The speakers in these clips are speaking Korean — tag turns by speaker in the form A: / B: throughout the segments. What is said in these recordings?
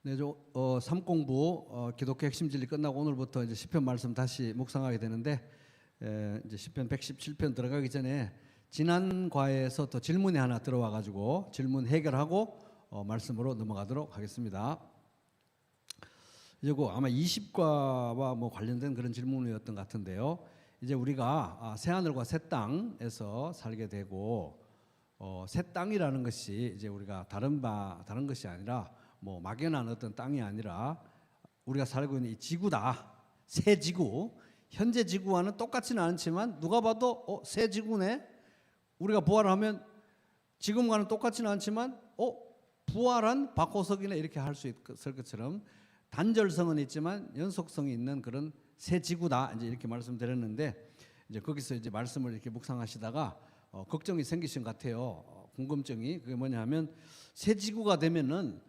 A: 네, 삼공부 기독교 핵심 진리 끝나고 오늘부터 이제 시편 말씀 다시 묵상하게 되는데 이제 시편 117편 들어가기 전에 지난 과에서 또 질문이 하나 들어와 가지고 질문 해결하고 말씀으로 넘어가도록 하겠습니다. 이거 아마 20과와 뭐 관련된 그런 질문이었던 것 같은데요. 이제 우리가 새 하늘과 새 땅에서 살게 되고 새 땅이라는 것이 이제 우리가 다른 것이 아니라 뭐 막연한 어떤 땅이 아니라 우리가 살고 있는 이 지구다. 새 지구. 현재 지구와는 똑같지는 않지만 누가 봐도 새 지구네. 우리가 부활하면 지금과는 똑같지는 않지만 부활한 박호석이네 이렇게 할 수 있을 것처럼 단절성은 있지만 연속성이 있는 그런 새 지구다. 이제 이렇게 말씀드렸는데 이제 거기서 이제 말씀을 이렇게 묵상하시다가 걱정이 생기신 것 같아요. 궁금증이 그게 뭐냐하면 새 지구가 되면은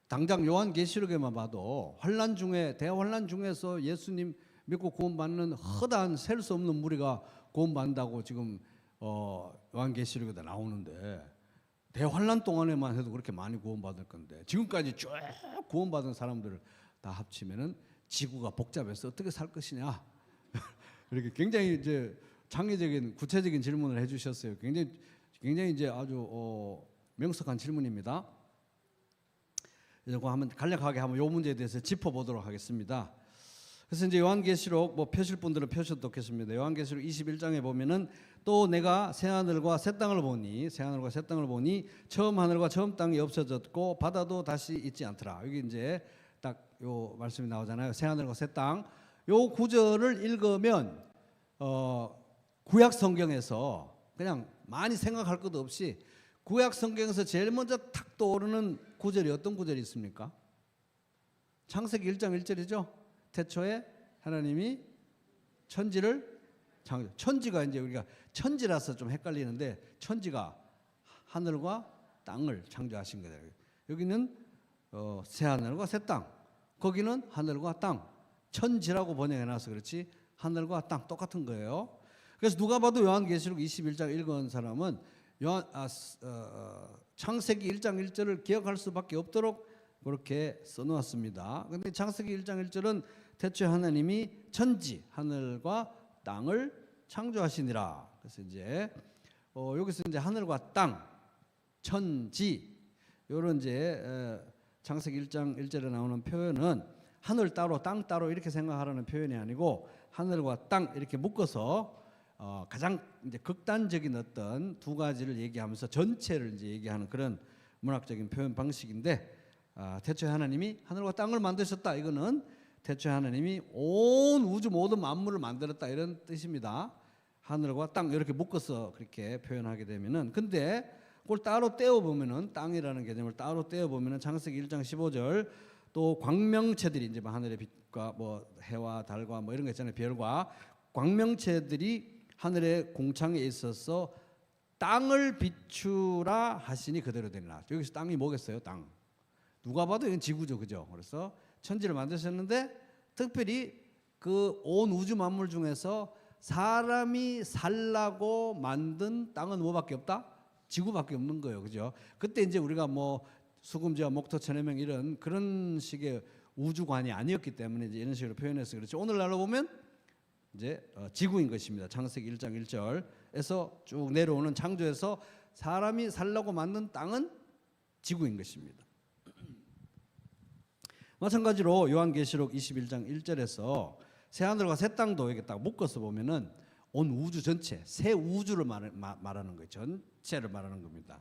A: 당장 요한계시록에만 봐도 환란 중에 대환란 중에서 예수님 믿고 구원받는 허다한 셀 수 없는 무리가 구원받는다고 지금 요한계시록에도 나오는데 대환란 동안에만 해도 그렇게 많이 구원받을 건데 지금까지 쭉 구원받은 사람들을 다 합치면은 지구가 복잡해서 어떻게 살 것이냐 이렇게 굉장히 이제 창의적인 구체적인 질문을 해주셨어요. 굉장히 이제 아주 명석한 질문입니다. 이거 한번 간략하게 한번 이 문제에 대해서 짚어보도록 하겠습니다. 그래서 이제 요한계시록 뭐 펴실 분들은 펴셔도 좋겠습니다. 요한계시록 21장에 보면은 또 내가 새 하늘과 새 땅을 보니 처음 하늘과 처음 땅이 없어졌고 바다도 다시 있지 않더라. 여기 이제 딱 요 말씀이 나오잖아요. 새 하늘과 새 땅. 요 구절을 읽으면 구약 성경에서 그냥 많이 생각할 것도 없이 구약 성경에서 제일 먼저 탁 떠오르는 구절이 어떤 구절이 있습니까? 창세기 1장 1절이죠. 태초에 하나님이 천지를 창조. 천지가 이제 우리가 천지라서 좀 헷갈리는데 천지가 하늘과 땅을 창조하신 거예요. 여기는 새 하늘과 새 땅. 거기는 하늘과 땅. 천지라고 번역해놔서 그렇지 하늘과 땅 똑같은 거예요. 그래서 누가 봐도 요한계시록 21장 읽은 사람은 창세기 1장 1절을 기억할 수밖에 없도록 그렇게 써놓았습니다. 그런데 창세기 1장 1절은 태초에 하나님이 천지 하늘과 땅을 창조하시니라. 그래서 이제 여기서 이제 하늘과 땅, 천지 이런 이제 창세기 1장 1절에 나오는 표현은 하늘 따로 땅 따로 이렇게 생각하라는 표현이 아니고 하늘과 땅 이렇게 묶어서 가장 이제 극단적인 어떤 두 가지를 얘기하면서 전체를 이제 얘기하는 그런 문학적인 표현 방식인데 태초에 하나님이 하늘과 땅을 만드셨다. 이거는 태초에 하나님이 온 우주 모든 만물을 만들었다 이런 뜻입니다. 하늘과 땅 이렇게 묶어서 그렇게 표현하게 되면은 근데 그걸 따로 떼어 보면은 땅이라는 개념을 따로 떼어 보면은 창세기 1장 15절 또 광명체들이 이제 하늘의 빛과 뭐 해와 달과 뭐 이런 거 있잖아요. 별과 광명체들이 하늘의 공창에 있어서 땅을 비추라 하시니 그대로 되리라. 여기서 땅이 뭐겠어요? 땅. 누가 봐도 이건 지구죠, 그죠? 그래서 천지를 만드셨는데 특별히 그 온 우주 만물 중에서 사람이 살라고 만든 땅은 뭐밖에 없다? 지구밖에 없는 거예요, 그죠? 그때 이제 우리가 뭐 수금지와 목토 천해명 이런 그런 식의 우주관이 아니었기 때문에 이제 이런 식으로 표현해서 그렇죠. 오늘날로 보면 이제 지구인 것입니다. 창세기 1장 1절에서 쭉 내려오는 창조에서 사람이 살라고 만든 땅은 지구인 것입니다. 마찬가지로 요한계시록 21장 1절에서 새 하늘과 새 땅도 이렇게 딱 묶어서 보면은 온 우주 전체, 새 우주를 말하는 거예요. 전체를 말하는 겁니다.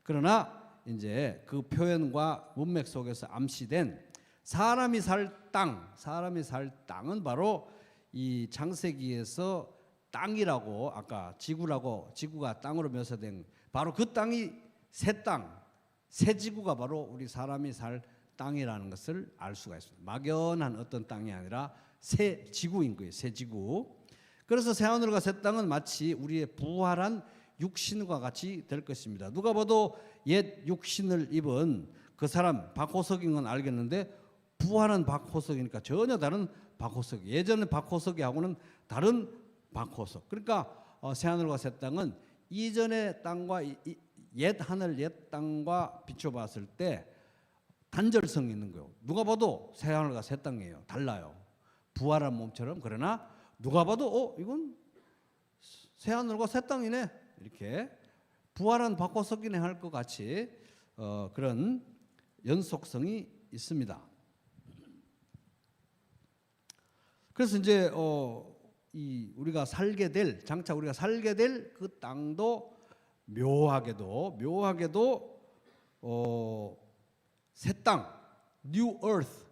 A: 그러나 이제 그 표현과 문맥 속에서 암시된 사람이 살 땅은 바로 이 창세기에서 땅이라고 아까 지구가 땅으로 묘사된 바로 그 땅이 새 땅, 새 지구가 바로 우리 사람이 살 땅이라는 것을 알 수가 있습니다. 막연한 어떤 땅이 아니라 새 지구인 거예요. 새 지구. 그래서 새 하늘과 새 땅은 마치 우리의 부활한 육신과 같이 될 것입니다. 누가 봐도 옛 육신을 입은 그 사람 박호석인 건 알겠는데 부활한 박호석이니까 전혀 다른 박호석. 예전의 박호석이하고는 다른 박호석. 그러니까 새 하늘과 새 땅은 이전의 땅과 옛 하늘 옛 땅과 비춰봤을 때 단절성이 있는 거예요. 누가 봐도 새 하늘과 새 땅이에요. 달라요. 부활한 몸처럼. 그러나 누가 봐도 이건 새 하늘과 새 땅이네. 이렇게 부활한 바꿔석이네 할 것 같이 그런 연속성이 있습니다. 그래서 이제 우리가 살게 될 장차 우리가 살게 될 그 땅도 묘하게도 새 땅, New Earth,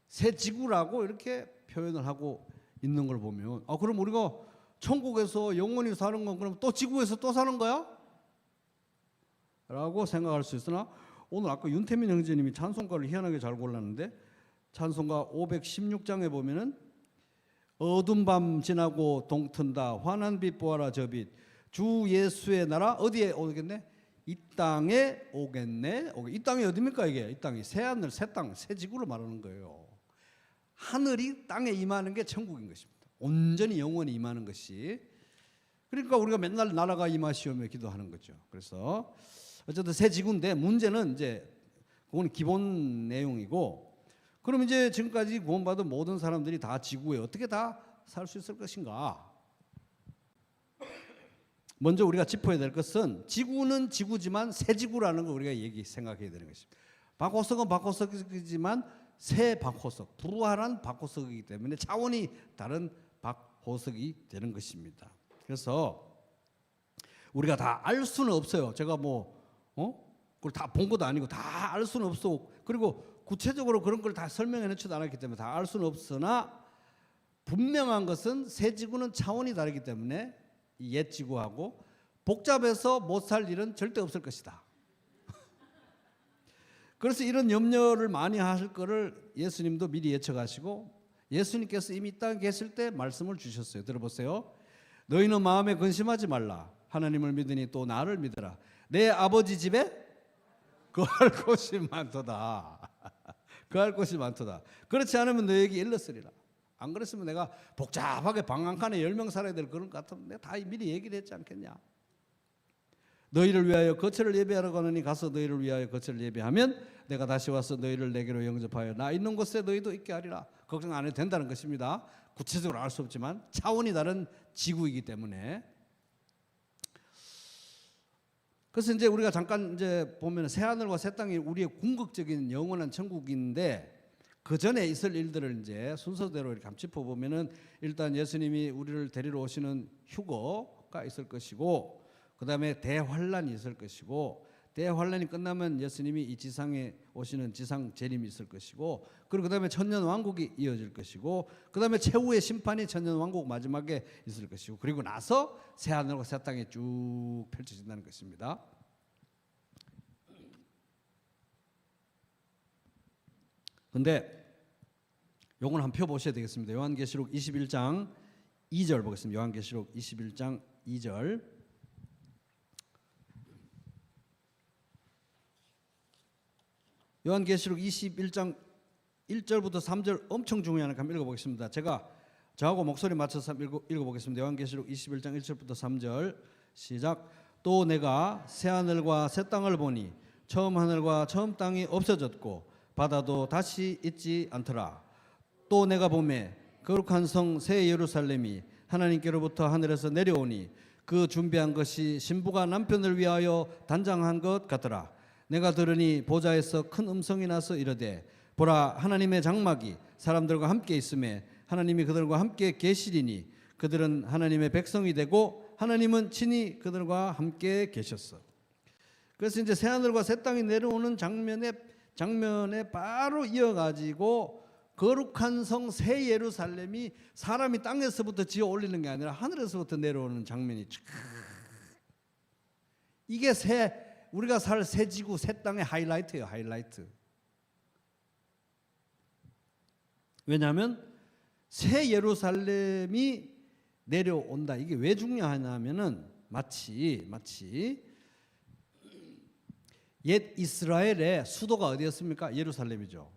A: 새 지구라고 이렇게 표현을 하고 있는 걸 보면 그럼 우리가 천국에서 영원히 사는 건 그럼 또 지구에서 또 사는 거야? 라고 생각할 수 있으나 오늘 아까 윤태민 형제님이 찬송가를 희한하게 잘 골랐는데 찬송가 516장에 보면은 어두운 밤 지나고 동튼다 환한 빛 보아라 저 빛 주 예수의 나라 어디에 오겠네? 이 땅에 오겠네. 이 땅이 어디입니까 이게? 이 땅이 새 하늘 새 땅 새 지구를 말하는 거예요. 하늘이 땅에 임하는 게 천국인 것입니다. 온전히 영원히 임하는 것이. 그러니까 우리가 맨날 나라가 임하시오며 기도하는 거죠. 그래서 어쨌든 새 지구인데 문제는 이제 그건 기본 내용이고 그럼 이제 지금까지 구원받은 모든 사람들이 다 지구에 어떻게 다 살 수 있을 것인가? 먼저 우리가 짚어야 될 것은 지구는 지구지만 새 지구라는 걸 우리가 생각해야 되는 것입니다. 박호석은 박호석이지만 새 박호석, 부활한 박호석이기 때문에 차원이 다른 박호석이 되는 것입니다. 그래서 우리가 다 알 수는 없어요. 제가 그걸 다 본 것도 아니고 다 알 수는 없어. 그리고 구체적으로 그런 걸 다 설명해 놓지도 않았기 때문에 다 알 수는 없으나 분명한 것은 새 지구는 차원이 다르기 때문에 옛 지구하고 복잡해서 못 살 일은 절대 없을 것이다. 그래서 이런 염려를 많이 하실 거를 예수님도 미리 예측하시고 예수님께서 이미 이 땅에 계실 때 말씀을 주셨어요. 들어보세요. 너희는 마음에 근심하지 말라. 하나님을 믿으니 또 나를 믿으라. 내 아버지 집에 거할 곳이 많도다. 거할 곳이 많도다. 그렇지 않으면 너에게 일렀으리라. 안 그랬으면 내가 복잡하게 방 한 칸에 10명 살아야 될 그런 것 같으면 내가 다 미리 얘기를 했지 않겠냐. 너희를 위하여 거처를 예배하러 가느니 가서 너희를 위하여 거처를 예배하면 내가 다시 와서 너희를 내게로 영접하여 나 있는 곳에 너희도 있게 하리라. 걱정 안 해도 된다는 것입니다. 구체적으로 알 수 없지만 차원이 다른 지구이기 때문에. 그래서 이제 우리가 잠깐 이제 보면 새 하늘과 새 땅이 우리의 궁극적인 영원한 천국인데 그 전에 있을 일들을 이제 순서대로 이렇게 한번 짚어보면은 일단 예수님이 우리를 데리러 오시는 휴거가 있을 것이고 그 다음에 대환란이 있을 것이고 대환란이 끝나면 예수님이 이 지상에 오시는 지상 재림이 있을 것이고 그리고 그 다음에 천년 왕국이 이어질 것이고 그 다음에 최후의 심판이 천년 왕국 마지막에 있을 것이고 그리고 나서 새 하늘과 새 땅이 쭉 펼쳐진다는 것입니다. 근데 요건 한번 펴보셔야 되겠습니다. 요한계시록 21장 2절 보겠습니다. 요한계시록 21장 2절 요한계시록 21장 1절부터 3절 엄청 중요하니까 한번 읽어보겠습니다. 제가 저하고 목소리 맞춰서 읽어보겠습니다. 요한계시록 21장 1절부터 3절 시작. 또 내가 새 하늘과 새 땅을 보니 처음 하늘과 처음 땅이 없어졌고 바다도 다시 있지 않더라. 또 내가 보매 거룩한 성 새 예루살렘이 하나님께로부터 하늘에서 내려오니 그 준비한 것이 신부가 남편을 위하여 단장한 것 같더라. 내가 들으니 보좌에서 큰 음성이 나서 이르되 보라 하나님의 장막이 사람들과 함께 있음에 하나님이 그들과 함께 계시리니 그들은 하나님의 백성이 되고 하나님은 친히 그들과 함께 계셨어. 그래서 이제 새 하늘과 새 땅이 내려오는 장면에 바로 이어가지고 거룩한 성 새 예루살렘이 사람이 땅에서부터 지어 올리는 게 아니라 하늘에서부터 내려오는 장면이 이게 우리가 살 새 지구 새 땅의 하이라이트예요. 하이라이트. 왜냐하면 새 예루살렘이 내려온다. 이게 왜 중요하냐면은 마치 옛 이스라엘의 수도가 어디였습니까? 예루살렘이죠.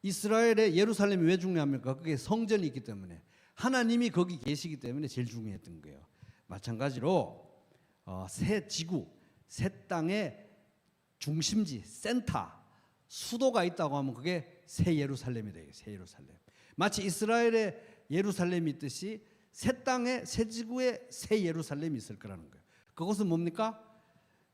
A: 이스라엘의 예루살렘이 왜 중요합니까? 그게 성전이 있기 때문에 하나님이 거기 계시기 때문에 제일 중요했던 거예요. 마찬가지로 새 지구, 새 땅의 중심지, 센터, 수도가 있다고 하면 그게 새 예루살렘이 되게 새 예루살렘. 마치 이스라엘의 예루살렘이 있듯이 새 땅에 새 지구에 새 예루살렘이 있을 거라는 거예요. 그것은 뭡니까?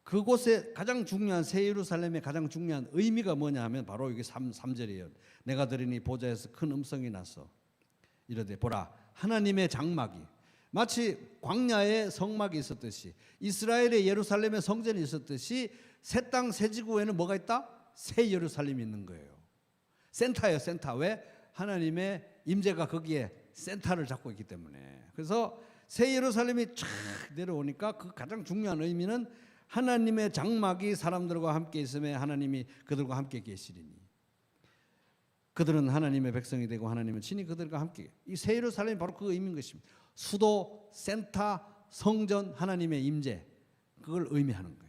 A: 그곳에 가장 중요한 새 예루살렘의 가장 중요한 의미가 뭐냐 하면 바로 이게 3절이에요. 내가 들으니 보좌에서 큰 음성이 나서 이르되 보라 하나님의 장막이 마치 광야에 성막이 있었듯이 이스라엘의 예루살렘의 성전이 있었듯이 새 땅 새 지구에는 뭐가 있다? 새 예루살렘이 있는 거예요. 센터예요, 센터. 왜? 하나님의 임재가 거기에 센터를 잡고 있기 때문에. 그래서 새 예루살렘이 쫙 내려오니까 그 가장 중요한 의미는 하나님의 장막이 사람들과 함께 있음에 하나님이 그들과 함께 계시리니 그들은 하나님의 백성이 되고 하나님은 친히 그들과 함께. 이 새 예루살렘이 바로 그 의미인 것입니다. 수도, 센터, 성전, 하나님의 임재, 그걸 의미하는 거예요.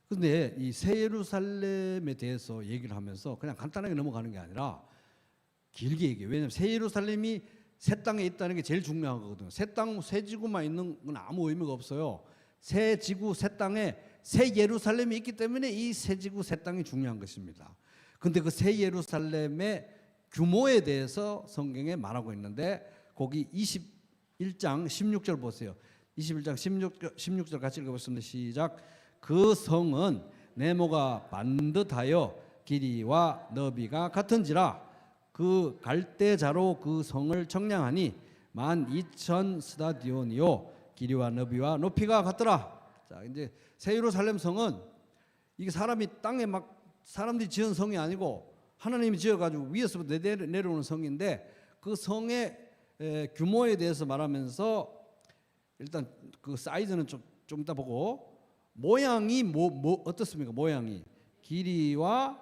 A: 그런데 이 새 예루살렘에 대해서 얘기를 하면서 그냥 간단하게 넘어가는 게 아니라 길게 얘기해요. 왜냐하면 새 예루살렘이 새 땅에 있다는 게 제일 중요한 거거든요. 새 땅, 새 지구만 있는 건 아무 의미가 없어요. 새 지구, 새 땅에 새 예루살렘이 있기 때문에 이 새 지구, 새 땅이 중요한 것입니다. 그런데 그 새 예루살렘의 규모에 대해서 성경에 말하고 있는데 거기 21장 16절 보세요. 21장 16절 같이 읽어보겠습니다. 시작. 그 성은 네모가 반듯하여 길이와 너비가 같은지라 그 갈대자로 그 성을 청량하니 12,000 스타디온이요 길이와 너비와 높이가 같더라. 자, 이제 새 예루살렘 성은 이게 사람이 땅에 막 사람들이 지은 성이 아니고 하나님이 지어가지고 위에서부터 내려오는 성인데 그 성의 규모에 대해서 말하면서 일단 그 사이즈는 좀 이따 보고 모양이 어떻습니까? 모양이 길이와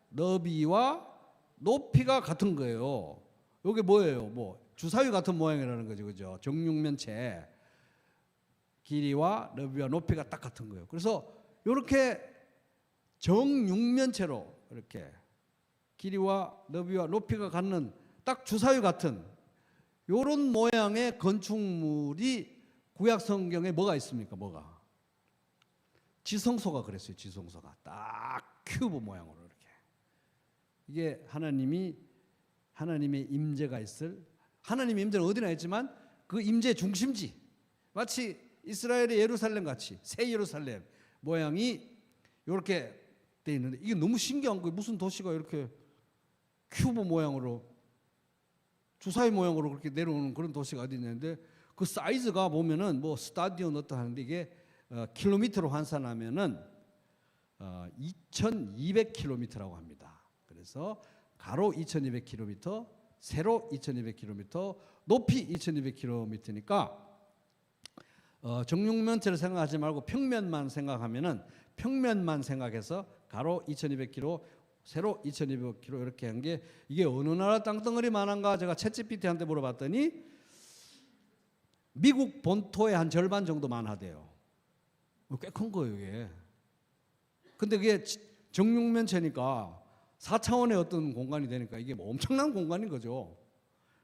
A: 너비와 높이가 같은 거예요. 이게 뭐예요? 뭐 주사위 같은 모양이라는 거죠, 그죠? 정육면체 길이와 너비와 높이가 딱 같은 거예요. 그래서 이렇게 정육면체로 이렇게 길이와 너비와 높이가 같는 딱 주사위 같은 이런 모양의 건축물이 구약 성경에 뭐가 있습니까? 뭐가? 지성소가 그랬어요. 지성소가 딱 큐브 모양으로 이렇게. 이게 하나님의 임재가 있을 하나님의 임재는 어디나 있지만 그 임재 중심지 마치 이스라엘의 예루살렘 같이 새 예루살렘 모양이 이렇게 돼 있는데 이게 너무 신기한 거예요. 무슨 도시가 이렇게 큐브 모양으로 주사위 모양으로 그렇게 내려오는 그런 도시가 어디 있는데 그 사이즈가 보면은 뭐 스타디온 어떠 하는데 이게 킬로미터로 환산하면은 2,200km라고 합니다. 그래서 가로 2,200km, 세로 2,200km, 높이 2,200km니까 정육면체를 생각하지 말고 평면만 생각하면은 평면만 생각해서 가로 2,200km, 세로 2,200km 이렇게 한 게 이게 어느 나라 땅덩어리만한가 제가 챗GPT한테 물어봤더니 미국 본토의 한 절반 정도만 하대요. 꽤 큰 거예요, 이게. 근데 그게 정육면체니까 4차원의 어떤 공간이 되니까 이게 뭐 엄청난 공간인 거죠.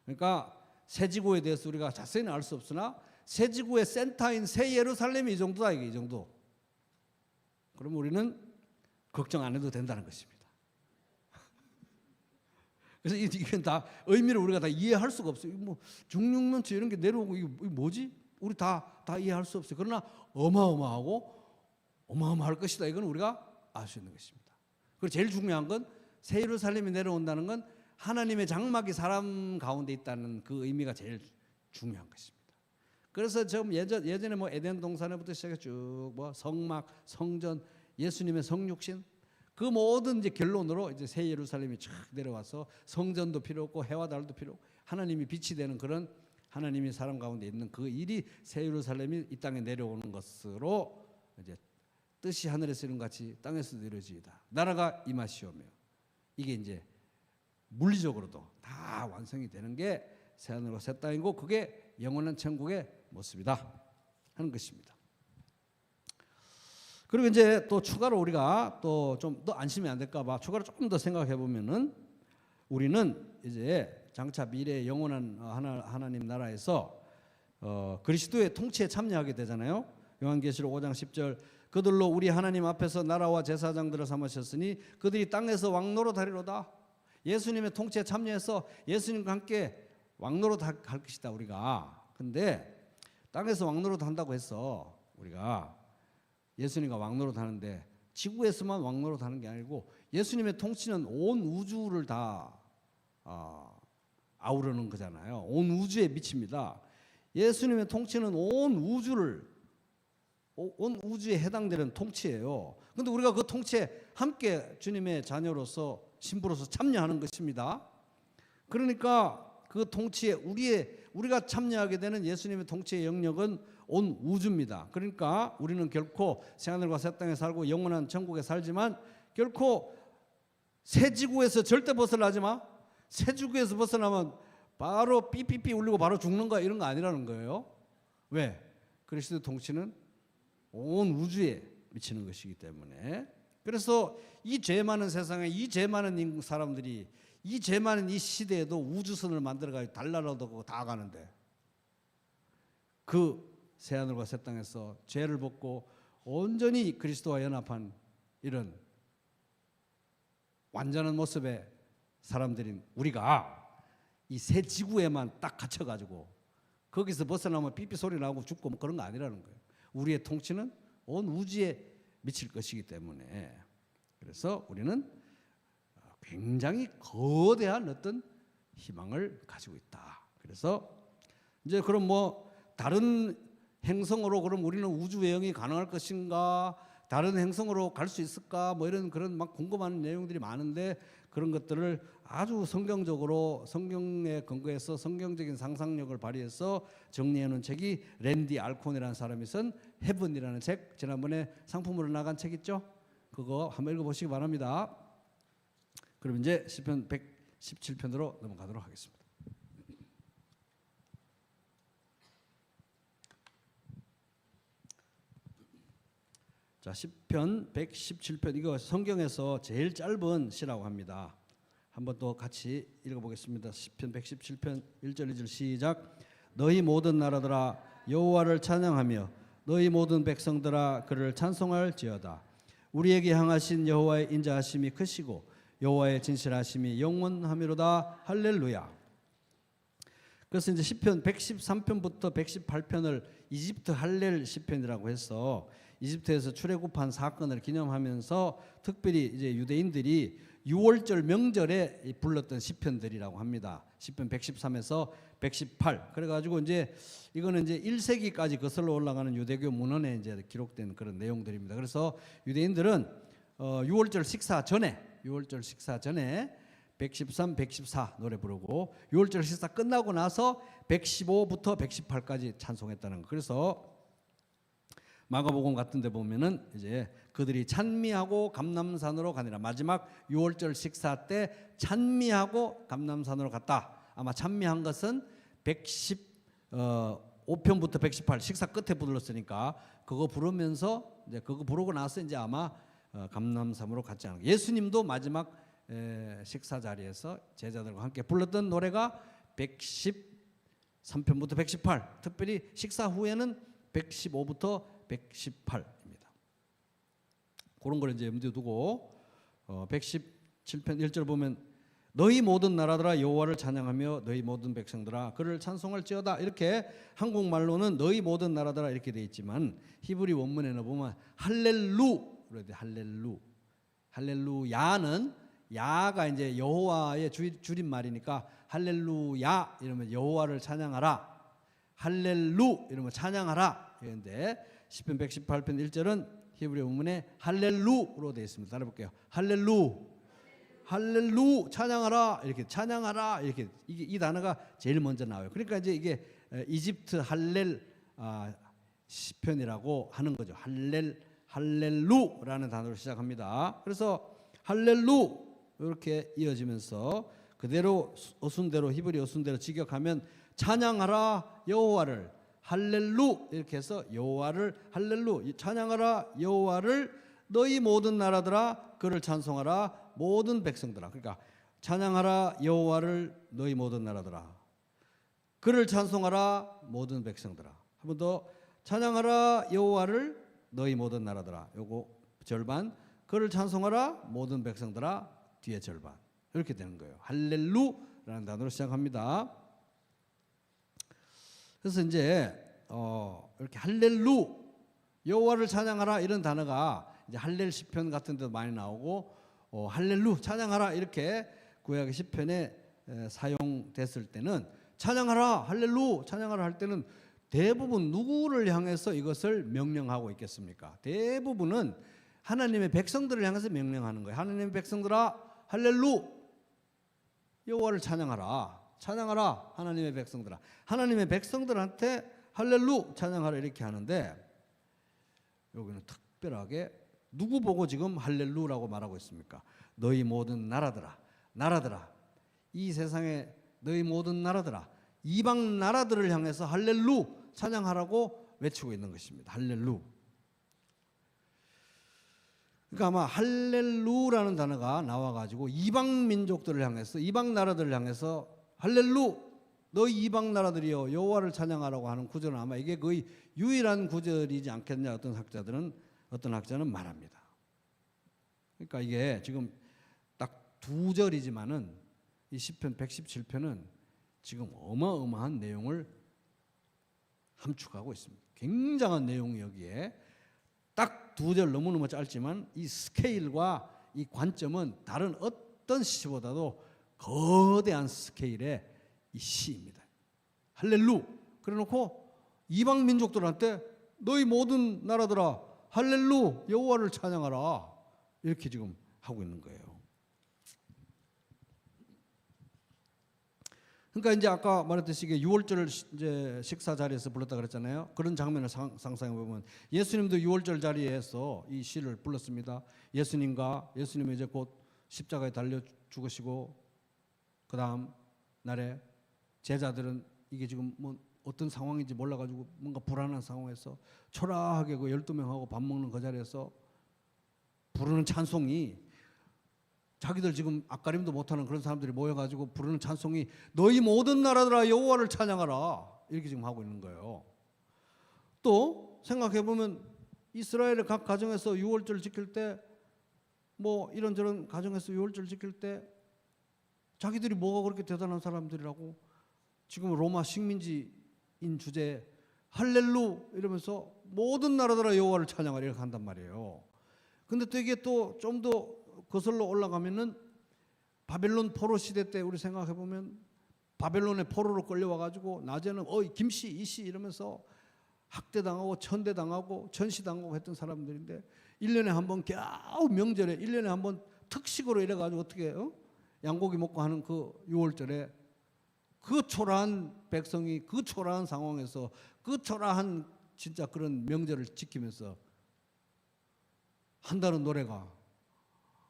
A: 그러니까 새 지구에 대해서 우리가 자세히는 알 수 없으나 새 지구의 센터인 새 예루살렘이 이 정도다, 이게 이 정도. 그럼 우리는 걱정 안 해도 된다는 것입니다. 그래서 이게 다 의미를 우리가 다 이해할 수가 없어요. 뭐 정육면체 이런 게 내려오고 이게 뭐지? 우리 다 이해할 수 없어요. 그러나 어마어마할 것이다. 이건 우리가 알 수 있는 것입니다. 그리고 제일 중요한 건 새 예루살렘이 내려온다는 건 하나님의 장막이 사람 가운데 있다는 그 의미가 제일 중요한 것입니다. 그래서 지금 예전에 뭐 에덴 동산에부터 시작해 쭉 뭐 성막, 성전, 예수님의 성육신 그 모든 이제 결론으로 이제 새 예루살렘이 쫙 내려와서 성전도 필요 없고 해와 달도 필요 없고 하나님이 빛이 되는 그런 하나님이 사람 가운데 있는 그 일이 새 예루살렘이 이 땅에 내려오는 것으로 이제 뜻이 하늘에서 이룬 같이 땅에서도 이루어지이다. 나라가 임하시오며 이게 이제 물리적으로도 다 완성이 되는 게 새 하늘과 새 땅이고 그게 영원한 천국의 모습이다 하는 것입니다. 그리고 이제 또 추가로 우리가 또 좀 더 안심이 안 될까 봐 추가로 조금 더 생각해 보면은 우리는 이제 장차 미래의 영원한 하나님 나라에서 그리스도의 통치에 참여하게 되잖아요. 요한계시록 5장 10절 그들로 우리 하나님 앞에서 나라와 제사장들을 삼으셨으니 그들이 땅에서 왕노릇하리로다. 예수님의 통치에 참여해서 예수님과 함께 왕노릇할 것이다 우리가. 근데 땅에서 왕노릇한다고 해서 우리가 예수님과 왕노릇하는데 지구에서만 왕노릇하는 게 아니고 예수님의 통치는 온 우주를 다 아우르는 거잖아요. 온 우주에 미칩니다. 예수님의 통치는 온 우주에 해당되는 통치예요. 그런데 우리가 그 통치에 함께 주님의 자녀로서 신부로서 참여하는 것입니다. 그러니까 그 통치에 우리가 참여하게 되는 예수님의 통치의 영역은 온 우주입니다. 그러니까 우리는 결코 새하늘과 새 땅에 살고 영원한 천국에 살지만 결코 새 지구에서 절대 벗어나지 마. 새 지구에서 벗어나면 바로 삐삐삐 울리고 바로 죽는 거 이런 거 아니라는 거예요. 왜? 그리스도의 통치는 온 우주에 미치는 것이기 때문에. 그래서 이 죄 많은 세상에 이 죄 많은 사람들이 이 죄 많은 이 시대에도 우주선을 만들어가지고 달나라도 다 가는데 그 새하늘과 새 땅에서 죄를 벗고 온전히 그리스도와 연합한 이런 완전한 모습의 사람들인 우리가 이 새 지구에만 딱 갇혀가지고 거기서 벗어나면 삐삐 소리 나고 죽고 뭐 그런 거 아니라는 거예요. 우리의 통치는 온 우주에 미칠 것이기 때문에. 그래서 우리는 굉장히 거대한 어떤 희망을 가지고 있다. 그래서 이제 그럼 뭐 다른 행성으로 그럼 우리는 우주 여행이 가능할 것인가? 다른 행성으로 갈 수 있을까? 뭐 이런 그런 막 궁금한 내용들이 많은데 그런 것들을 아주 성경적으로 성경에 근거해서 성경적인 상상력을 발휘해서 정리해 놓은 책이 랜디 알콘이라는 사람이 쓴 헤븐이라는 책, 지난번에 상품으로 나간 책 있죠? 그거 한번 읽어보시기 바랍니다. 그럼 이제 시편 117편으로 넘어가도록 하겠습니다. 자, 시편 117편 이거 성경에서 제일 짧은 시라고 합니다. 한번 또 같이 읽어보겠습니다. 시편 117편 1절 2절 시작. 너희 모든 나라들아 여호와를 찬양하며 너희 모든 백성들아 그를 찬송할지어다. 우리에게 향하신 여호와의 인자하심이 크시고 여호와의 진실하심이 영원하미로다. 할렐루야. 그래서 이제 시편 113편부터 118편을 이집트 할렐 시편이라고 해서 이집트에서 출애굽한 사건을 기념하면서 특별히 이제 유대인들이 6월절 명절에 불렀던 시편들이라고 합니다. 시편 113에서 118. 그래가지고 이제 이거는 이제 1세기까지 거슬러 올라가는 유대교 문헌에 이제 기록된 그런 내용들입니다. 그래서 유대인들은 6월절 식사 전에 113, 114 노래 부르고 6월절 식사 끝나고 나서 115부터 118까지 찬송했다는 거. 그래서 마가복음 같은 데 보면은 이제 그들이 찬미하고 감람산으로 가니라. 마지막 6월절 식사 때 찬미하고 감람산으로 갔다. 아마 찬미한 것은 115편부터 118 식사 끝에 불렀으니까 그거 부르면서 이제 그거 부르고 나서 이제 아마 감람산으로 갔지 않을까. 예수님도 마지막 식사 자리에서 제자들과 함께 불렀던 노래가 113편부터 118. 특별히 식사 후에는 115부터 118입니다. 그런 걸 이제 염두에 두고 117편 1절 보면 너희 모든 나라들아 여호와를 찬양하며 너희 모든 백성들아 그를 찬송할지어다. 이렇게 한국말로는 너희 모든 나라들아 이렇게 돼 있지만 히브리 원문에는 보면 할렐루 그래야 돼. 할렐루야는 야가 이제 여호와의 줄임말이니까 할렐루야 이러면 여호와를 찬양하라. 할렐루 이러면 찬양하라. 이런데 시편 118편 1절은 히브리 원문에 할렐루로 되어 있습니다. 따라볼게요. 할렐루 찬양하라. 이렇게 찬양하라. 이렇게 이 단어가 제일 먼저 나와요. 그러니까 이제 이게 이집트 할렐 시편이라고 하는 거죠. 할렐루라는 단어로 시작합니다. 그래서 할렐루 이렇게 이어지면서 그대로 어순대로 히브리 어순대로 직역하면 찬양하라 여호와를 할렐루 이렇게 해서 여호와를 할렐루 찬양하라 여호와를 너희 모든 나라들아 그를 찬송하라 모든 백성들아. 그러니까 찬양하라 여호와를 너희 모든 나라들아 그를 찬송하라 모든 백성들아. 한 번 더 찬양하라 여호와를 너희 모든 나라들아. 요거 절반. 그를 찬송하라 모든 백성들아. 뒤에 절반. 이렇게 되는 거예요. 할렐루라는 단어로 시작합니다. 그래서 이제 이렇게 할렐루 여호와를 찬양하라 이런 단어가 이제 할렐 시편 같은 데도 많이 나오고 할렐루 찬양하라 이렇게 구약의 시편에 사용됐을 때는 찬양하라 할렐루 찬양하라 할 때는 대부분 누구를 향해서 이것을 명령하고 있겠습니까? 대부분은 하나님의 백성들을 향해서 명령하는 거예요. 하나님의 백성들아 할렐루 여호와를 찬양하라. 찬양하라 하나님의 백성들아. 하나님의 백성들한테 할렐루 찬양하라 이렇게 하는데 여기는 특별하게 누구 보고 지금 할렐루라고 말하고 있습니까? 너희 모든 나라들아. 나라들아. 이 세상에 너희 모든 나라들아. 이방 나라들을 향해서 할렐루 찬양하라고 외치고 있는 것입니다. 할렐루. 그러니까 아마 할렐루라는 단어가 나와가지고 이방 민족들을 향해서 이방 나라들을 향해서 할렐루 너희 이방 나라들이여 여호와를 찬양하라고 하는 구절은 아마 이게 거의 유일한 구절이지 않겠냐 어떤 학자는 말합니다. 그러니까 이게 지금 딱 두 절이지만은 이 시편 117편은 지금 어마어마한 내용을 함축하고 있습니다. 굉장한 내용이 여기에 딱 두 절 너무너무 짧지만 이 스케일과 이 관점은 다른 어떤 시보다도 거대한 스케일의 이 시입니다. 할렐루. 그래놓고 이방 민족들한테 너희 모든 나라들아 할렐루 여호와를 찬양하라 이렇게 지금 하고 있는 거예요. 그러니까 이제 아까 말했듯이 이게 6월절 이제 식사 자리에서 불렀다 그랬잖아요. 그런 장면을 상상해 보면 예수님도 6월절 자리에서 이 시를 불렀습니다. 예수님이 이제 곧 십자가에 달려 죽으시고 그 다음 날에 제자들은 이게 지금 뭐 어떤 상황인지 몰라가지고 뭔가 불안한 상황에서 초라하게 그 12명하고 밥 먹는 그 자리에서 부르는 찬송이 자기들 지금 앞가림도 못하는 그런 사람들이 모여가지고 부르는 찬송이 너희 모든 나라들아 여호와를 찬양하라 이렇게 지금 하고 있는 거예요. 또 생각해보면 이스라엘의 각 가정에서 6월절 지킬 때 뭐 이런저런 가정에서 6월절 지킬 때 자기들이 뭐가 그렇게 대단한 사람들이라고 지금 로마 식민지인 주제에 할렐루 이러면서 모든 나라들아 여호와를 찬양하라 이렇게 한단 말이에요. 근데 또 이게 또 좀 더 거슬러 올라가면은 바벨론 포로 시대 때 우리 생각해 보면 바벨론의 포로로 끌려와가지고 낮에는 김씨 이씨 이러면서 학대당하고 천대당하고 전시당하고 했던 사람들인데 1년에 한 번 겨우 명절에 1년에 한 번 특식으로 이래가지고 어떻게 양고기 먹고 하는 그 6월절에 그 초라한 백성이 그 초라한 상황에서 그 초라한 진짜 그런 명절을 지키면서 한다는 노래가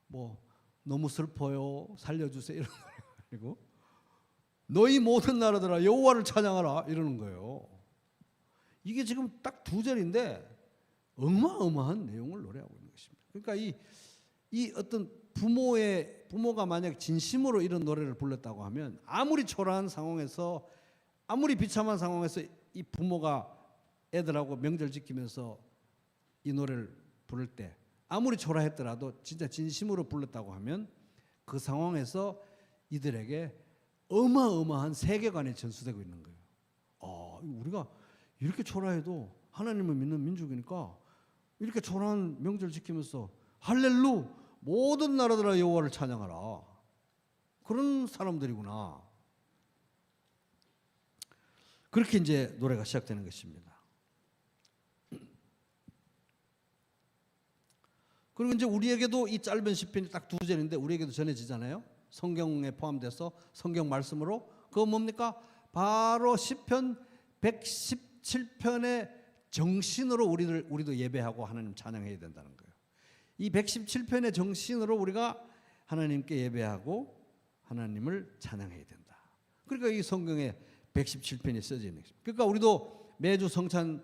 A: 뭐 너무 슬퍼요 살려주세요 이런 노래가 아니고 너희 모든 나라들아 여호와를 찬양하라 이러는 거예요. 이게 지금 딱 두 절인데 어마어마한 내용을 노래하고 있는 것입니다. 그러니까 이 어떤 부모가 만약 진심으로 이런 노래를 불렀다고 하면 아무리 초라한 상황에서 아무리 비참한 상황에서 이 부모가 애들하고 명절 지키면서 이 노래를 부를 때 아무리 초라했더라도 진짜 진심으로 불렀다고 하면 그 상황에서 이들에게 어마어마한 세계관이 전수되고 있는 거예요. 우리가 이렇게 초라해도 하나님을 믿는 민족이니까 이렇게 초라한 명절 지키면서 할렐루 모든 나라들아 여호와를 찬양하라 그런 사람들이구나. 그렇게 이제 노래가 시작되는 것입니다. 그리고 이제 우리에게도 이 짧은 시편이 딱 두 절인데 우리에게도 전해지잖아요. 성경에 포함돼서 성경 말씀으로 그거 뭡니까? 바로 시편 117편의 정신으로 우리도 예배하고 하나님 찬양해야 된다는 거예요. 이 117편의 정신으로 우리가 하나님께 예배하고 하나님을 찬양해야 된다. 그러니까 이 성경에 117편이 써져 있는 것입니다. 그러니까 우리도 매주 성찬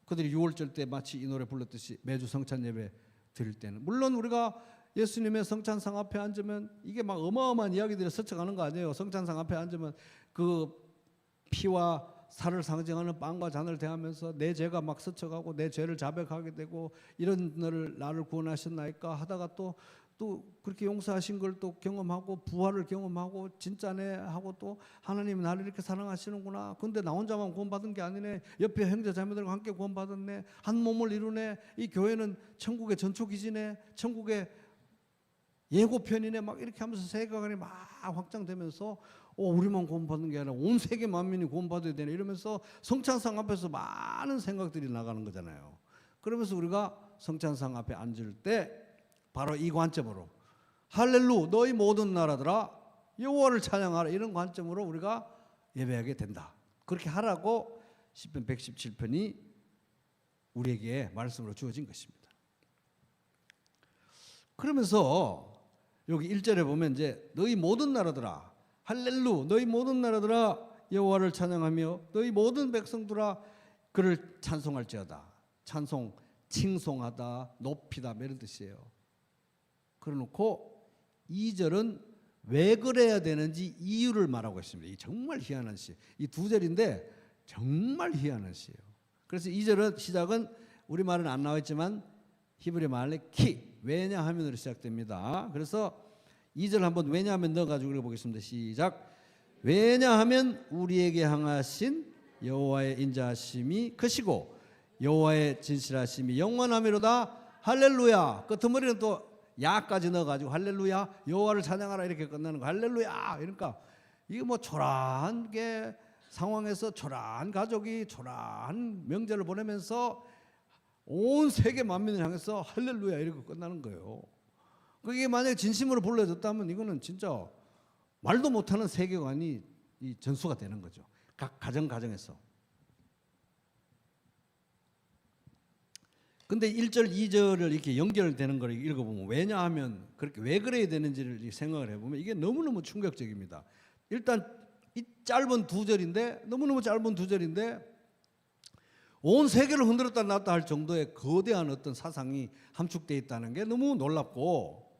A: 그들이 6월절 때 마치 이 노래 불렀듯이 매주 성찬 예배 드릴 때는 물론 우리가 예수님의 성찬상 앞에 앉으면 이게 막 어마어마한 이야기들이 스쳐가는 거 아니에요. 성찬상 앞에 앉으면 그 피와 살을 상징하는 빵과 잔을 대하면서 내 죄가 막 스쳐가고 내 죄를 자백하게 되고 이런 나를 구원하셨나이까 하다가 또 그렇게 용서하신 걸 또 경험하고 부활을 경험하고 진짜네 하고 또 하나님이 나를 이렇게 사랑하시는구나. 근데 나 혼자만 구원받은 게 아니네. 옆에 형제 자매들과 함께 구원받았네. 한 몸을 이루네. 이 교회는 천국의 전초기지네. 천국의 예고편이네. 막 이렇게 하면서 세계관이 막 확장되면서 우리만 구원받는 게 아니라 온 세계 만민이 구원받아야 되네. 이러면서 성찬상 앞에서 많은 생각들이 나가는 거잖아요. 그러면서 우리가 성찬상 앞에 앉을 때 바로 이 관점으로 할렐루 너희 모든 나라들아 여호와를 찬양하라 이런 관점으로 우리가 예배하게 된다. 그렇게 하라고 시편 117편이 우리에게 말씀으로 주어진 것입니다. 그러면서 여기 1절에 보면 이제 너희 모든 나라들아 할렐루 너희 모든 나라들아 여호와를 찬양하며 너희 모든 백성들아 그를 찬송할지어다. 찬송 칭송하다 높이다 이런 뜻이에요. 그래놓고 2절은 왜 그래야 되는지 이유를 말하고 있습니다. 이 정말 희한한 시. 이 두 절인데 정말 희한한 시예요. 그래서 2절은 시작은 우리말은 안 나와있지만 히브리 말의 키 왜냐하면으로 시작됩니다. 그래서 2절 한번 왜냐하면 넣어가지고 읽어보겠습니다. 시작. 왜냐하면 우리에게 향하신 여호와의 인자하심이 크시고 여호와의 진실하심이 영원하미로다. 할렐루야. 끄트머리는 또 야까지 넣어가지고 할렐루야 여호와를 찬양하라 이렇게 끝나는 거. 할렐루야. 그러니까 이게 뭐 초라한 게 상황에서 초라한 가족이 초라한 명절을 보내면서 온 세계 만민을 향해서 할렐루야 이렇게 끝나는 거예요. 그게 만약에 진심으로 불러졌다면 이거는 진짜 말도 못하는 세계관이 이 전수가 되는 거죠. 각 가정에서. 근데 1절, 2절을 이렇게 연결되는 걸 읽어보면 왜냐하면 그렇게 왜 그래야 되는지를 생각을 해보면 이게 너무너무 충격적입니다. 일단 이 짧은 두 절인데 너무너무 짧은 두 절인데 온 세계를 흔들었다 놨다 할 정도의 거대한 어떤 사상이 함축되어 있다는 게 너무 놀랍고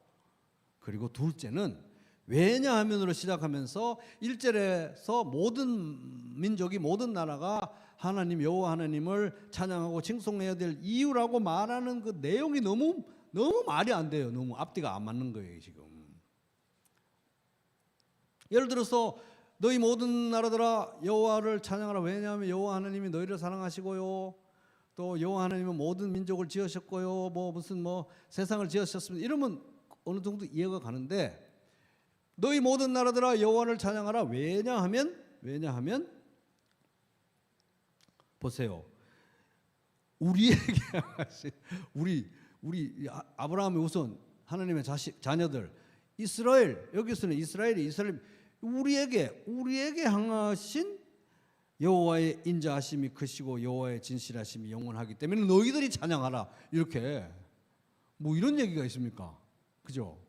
A: 그리고 둘째는 왜냐하면으로 시작하면서 1절에서 모든 민족이 모든 나라가 하나님 여호와 하나님을 찬양하고 칭송해야 될 이유라고 말하는 그 내용이 너무 말이 안 돼요. 너무 앞뒤가 안 맞는 거예요 지금. 예를 들어서 너희 모든 나라들아 여호와를 찬양하라. 왜냐하면 여호와 하나님이 너희를 사랑하시고요. 또 여호와 하나님은 모든 민족을 지으셨고요. 무슨 세상을 지으셨습니다. 이러면 어느 정도 이해가 가는데 너희 모든 나라들아 여호와를 찬양하라. 왜냐하면 보세요. 우리에게 우리 아브라함의 우선 하나님의 자녀들 이스라엘 여기서는 이스라엘 우리에게 향하신 여호와의 인자하심이 크시고 여호와의 진실하심이 영원하기 때문에 너희들이 찬양하라. 이렇게 뭐 이런 얘기가 있습니까? 그죠?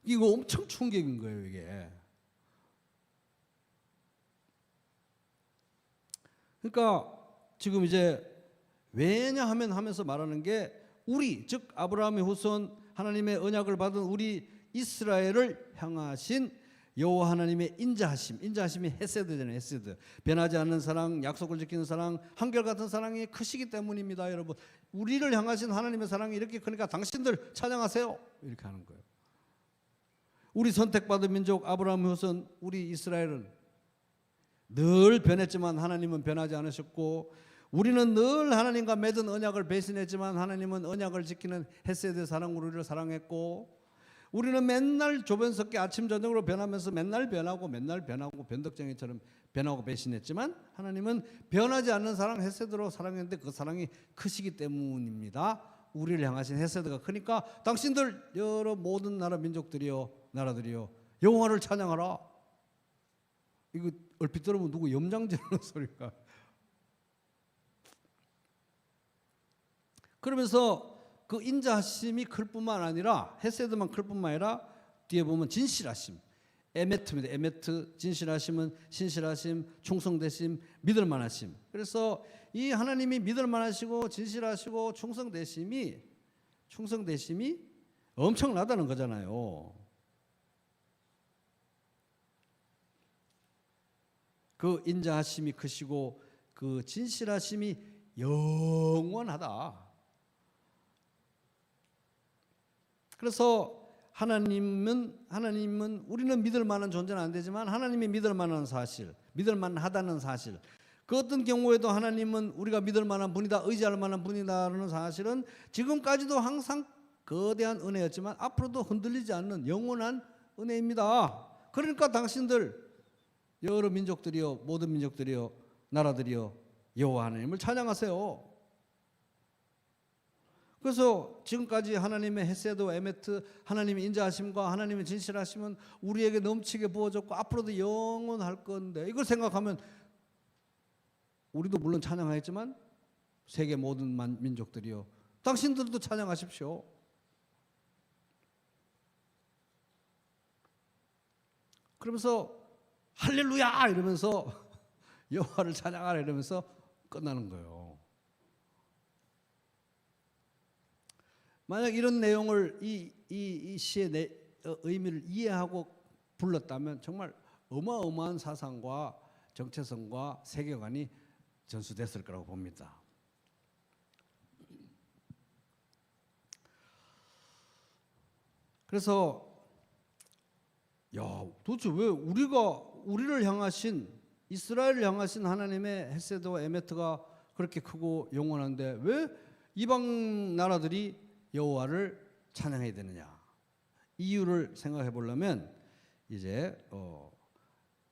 A: 이거 엄청 충격인 거예요, 이게. 그러니까 지금 이제 왜냐하면 하면서 말하는 게 우리 즉 아브라함의 후손 하나님의 언약을 받은 우리 이스라엘을 향하신 여호와 하나님의 인자하심이 헤세드잖아요. 헤세드. 변하지 않는 사랑, 약속을 지키는 사랑, 한결같은 사랑이 크시기 때문입니다. 여러분 우리를 향하신 하나님의 사랑이 이렇게 크니까 당신들 찬양하세요. 이렇게 하는 거예요. 우리 선택받은 민족 아브라함의 후손 우리 이스라엘은 늘 변했지만 하나님은 변하지 않으셨고 우리는 늘 하나님과 맺은 언약을 배신했지만 하나님은 언약을 지키는 헤세드 사랑으로 우리를 사랑했고 우리는 맨날 조변 섞게 아침 저녁으로 변하면서 맨날 변하고 변덕쟁이처럼 변하고 배신했지만 하나님은 변하지 않는 사랑 헤세드로 사랑했는데 그 사랑이 크시기 때문입니다. 우리를 향하신 헤세드가 크니까 당신들 여러 모든 나라 민족들이여 나라들이여 여호와를 찬양하라. 이거 얼핏 들으면 누구 염장 지르는 소리가. 그러면서 그 인자하심이 클 뿐만 아니라 헤세드만 클 뿐만 아니라 뒤에 보면 진실하심 에메트입니다. 에메트 진실하심은 신실하심 충성되심 믿을만하심. 그래서 이 하나님이 믿을만하시고 진실하시고 충성되심이 엄청나다는 거잖아요. 그 인자하심이 크시고 그 진실하심이 영원하다. 그래서 하나님은 우리는 믿을 만한 존재는 안 되지만 하나님이 믿을 만한 사실, 믿을 만하다는 사실, 그 어떤 경우에도 하나님은 우리가 믿을 만한 분이다, 의지할 만한 분이다라는 사실은 지금까지도 항상 거대한 은혜였지만 앞으로도 흔들리지 않는 영원한 은혜입니다. 그러니까 당신들 여러 민족들이요, 모든 민족들이요, 나라들이요, 여호와 하나님을 찬양하세요. 그래서 지금까지 하나님의 헤세드 에메트, 하나님의 인자하심과 하나님의 진실하심은 우리에게 넘치게 부어졌고 앞으로도 영원할 건데, 이걸 생각하면 우리도 물론 찬양하였지만 세계 모든 민족들이요, 당신들도 찬양하십시오. 그러면서 할렐루야 이러면서 여호와를 찬양하라 이러면서 끝나는 거예요. 만약 이런 내용을 이 시의 의미를 이해하고 불렀다면 정말 어마어마한 사상과 정체성과 세계관이 전수됐을 거라고 봅니다. 그래서 도대체 왜 우리를 향하신, 이스라엘을 향하신 하나님의 헤세드와 에메트가 그렇게 크고 영원한데 왜 이방 나라들이 여호와를 찬양해야 되느냐? 이유를 생각해 보려면 이제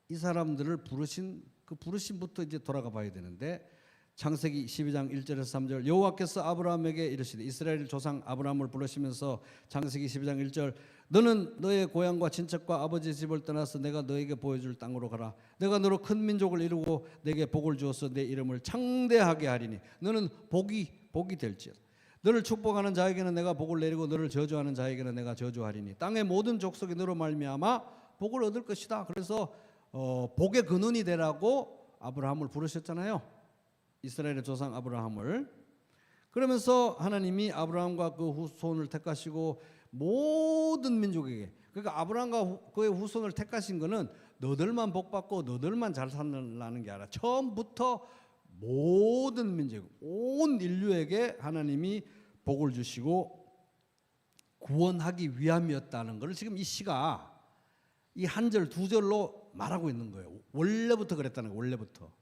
A: 이 사람들을 부르신 그 부르심부터 이제 돌아가 봐야 되는데, 창세기 12장 1절에서 3절, 여호와께서 아브라함에게 이르시되, 이스라엘 조상 아브라함을 부르시면서 창세기 12장 1절, 너는 너의 고향과 친척과 아버지 집을 떠나서 내가 너에게 보여줄 땅으로 가라. 내가 너로 큰 민족을 이루고 내게 복을 주어서 내 이름을 창대하게 하리니 너는 복이 될지어다. 너를 축복하는 자에게는 내가 복을 내리고 너를 저주하는 자에게는 내가 저주하리니 땅의 모든 족속이 너로 말미암아 복을 얻을 것이다. 그래서 복의 근원이 되라고 아브라함을 부르셨잖아요. 이스라엘의 조상 아브라함을. 그러면서 하나님이 아브라함과 그 후손을 택하시고 모든 민족에게, 그러니까 아브라함과 그의 후손을 택하신 것은 너들만 복받고 너들만 잘 살라는 게 아니라 처음부터 모든 민족, 온 인류에게 하나님이 복을 주시고 구원하기 위함이었다는 것을 지금 이 시가 이 한 절 두 절로 말하고 있는 거예요. 원래부터 그랬다는 거예요. 원래부터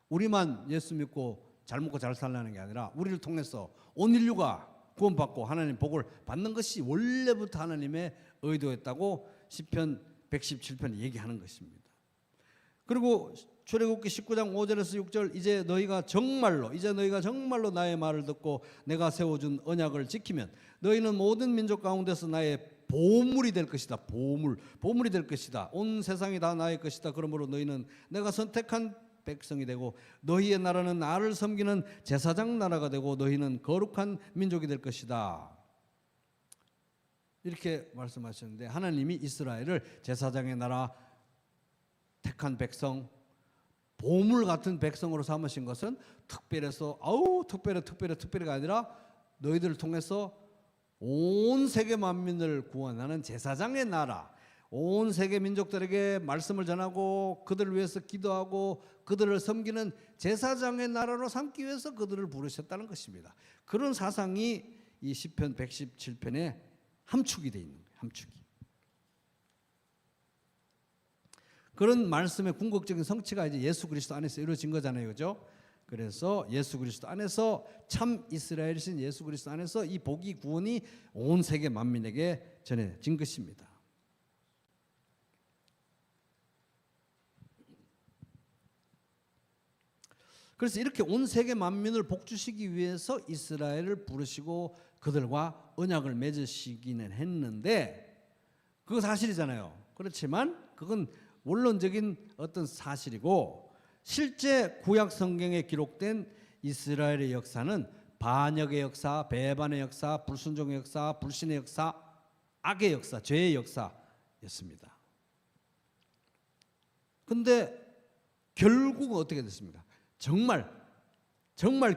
A: 우리만 예수 믿고 잘 먹고 잘 살라는 게 아니라 우리를 통해서 온 인류가 구원받고 하나님 복을 받는 것이 원래부터 하나님의 의도였다고 시편 117편이 얘기하는 것입니다. 그리고 출애굽기 19장 5절에서 6절, 이제 너희가 정말로 나의 말을 듣고 내가 세워준 언약을 지키면 너희는 모든 민족 가운데서 나의 보물이 될 것이다. 보물이 될 것이다. 온 세상이 다 나의 것이다. 그러므로 너희는 내가 선택한 백성이 되고 너희의 나라는 나를 섬기는 제사장 나라가 되고 너희는 거룩한 민족이 될 것이다. 이렇게 말씀하셨는데, 하나님이 이스라엘을 제사장의 나라, 택한 백성, 보물 같은 백성으로 삼으신 것은 특별해서 특별해가 아니라 너희들을 통해서 온 세계 만민을 구원하는 제사장의 나라, 온 세계 민족들에게 말씀을 전하고 그들을 위해서 기도하고 그들을 섬기는 제사장의 나라로 삼기 위해서 그들을 부르셨다는 것입니다. 그런 사상이 이 시편 117편에 함축이 되어 있는 거예요. 함축이. 그런 말씀의 궁극적인 성취가 이제 예수 그리스도 안에서 이루어진 거잖아요. 그죠? 그래서 예수 그리스도 안에서, 참 이스라엘이신 예수 그리스도 안에서 이 복이, 구원이 온 세계 만민에게 전해진 것입니다. 그래서 이렇게 온 세계 만민을 복주시기 위해서 이스라엘을 부르시고 그들과 언약을 맺으시기는 했는데, 그거 사실이잖아요. 그렇지만 그건 원론적인 어떤 사실이고, 실제 구약 성경에 기록된 이스라엘의 역사는 반역의 역사, 배반의 역사, 불순종의 역사, 불신의 역사, 악의 역사, 죄의 역사였습니다. 근데 결국은 어떻게 됐습니까? 정말